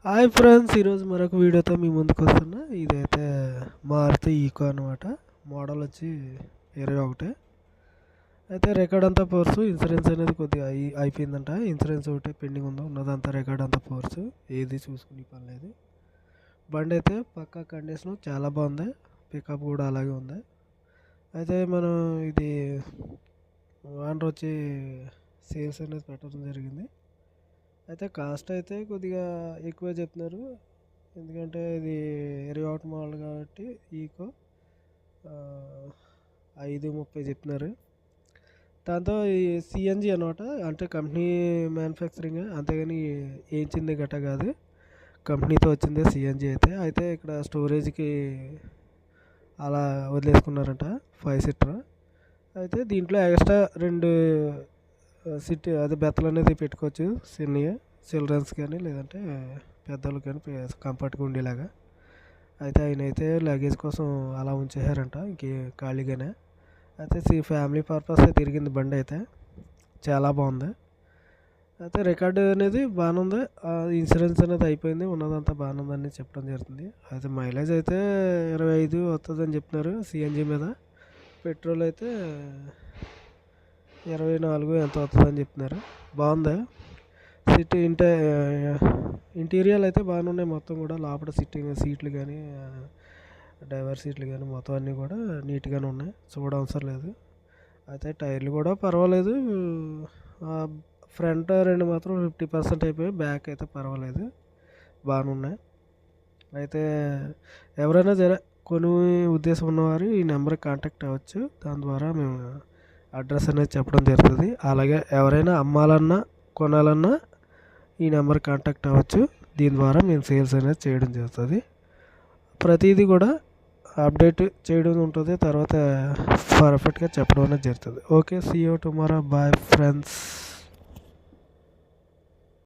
Hi friends, ఈరోజు మరొక వీడియోతో మీ ముందుకు వస్తున్నా. ఇదైతే మారుతి ఈకో అనమాట. మోడల్ వచ్చి 21. అయితే రికార్డ్ అంతా పోర్సు. ఇన్సూరెన్స్ అనేది కొద్దిగా అయిపోయిందంట. ఇన్సూరెన్స్ ఒకటి పెండింగ్ ఉందో, ఉన్నదంతా రికార్డ్ అంతా పోర్సు. ఏది చూసుకునే పని లేదు. బండి అయితే పక్కా కండిషన్, చాలా బాగుంది. పికప్ కూడా అలాగే ఉంది. అయితే మనం ఇది ఓనర్ వచ్చి సేల్స్ అనేది పెట్టడం జరిగింది. అయితే కాస్ట్ అయితే కొద్దిగా ఎక్కువే చెప్తున్నారు. ఎందుకంటే ఇది 21 మోడల్ కాబట్టి ఈకో 530 చెప్తున్నారు. దాంతో ఈ సిఎన్జి అనమాట, అంటే కంపెనీ మ్యానుఫ్యాక్చరింగ్, అంతేగాని ఏంచింది గట్ట కాదు. కంపెనీతో వచ్చిందే సిఎన్జి. అయితే ఇక్కడ స్టోరేజ్కి అలా వదిలేసుకున్నారంట 5 సీటర్. అయితే దీంట్లో ఎక్స్ట్రా 2 అదే బెత్తలు అనేది పెట్టుకోవచ్చు. చిల్డ్రన్స్ కానీ లేదంటే పెద్దోళ్ళకి కానీ కంఫర్ట్గా ఉండేలాగా. అయితే ఆయన అయితే లగేజ్ కోసం అలా ఉంచేసారంట, ఇంకే ఖాళీగానే. అయితే ఫ్యామిలీ పర్పస్ తిరిగింది బండి. అయితే చాలా బాగుంది. అయితే రికార్డు అనేది బాగానే ఉంది. ఇన్సూరెన్స్ అనేది అయిపోయింది, ఉన్నదంతా బాగానే ఉందని చెప్పడం జరుగుతుంది. అయితే మైలేజ్ అయితే 25 వస్తుందని చెప్తున్నారు సిఎన్జి మీద. పెట్రోల్ అయితే 24 ఎంత వస్తుందని చెప్తున్నారు. బాగుంది. ఇంటీరియర్ అయితే బాగానే ఉన్నాయి. మొత్తం కూడా లోపల సీట్లు కానీ డ్రైవర్ సీట్లు కానీ మొత్తం అన్నీ కూడా నీట్గానే ఉన్నాయి, చూడవసరం లేదు. అయితే టైర్లు కూడా పర్వాలేదు. ఫ్రంట్ 2 మాత్రం 50% అయిపోయాయి, బ్యాక్ అయితే పర్వాలేదు, బాగానే ఉన్నాయి. అయితే ఎవరైనా కొనే ఉద్దేశం ఉన్నవారు ఈ నెంబర్కి కాంటాక్ట్ అవ్వచ్చు. దాని ద్వారా మేము అడ్రస్ అనేది చెప్పడం జరుగుతుంది. అలాగే ఎవరైనా అమ్మాలన్నా కొనాలన్నా ఈ నెంబర్ కాంటాక్ట్ అవ్వచ్చు. దీని ద్వారా మేము సేల్స్ అనేది చేయడం జరుగుతుంది. ప్రతిదీ కూడా అప్డేట్ చేయడం ఉంటుంది, తర్వాత పర్ఫెక్ట్గా చెప్పడం అనేది జరుగుతుంది. Okay, see you tomorrow. Bye friends.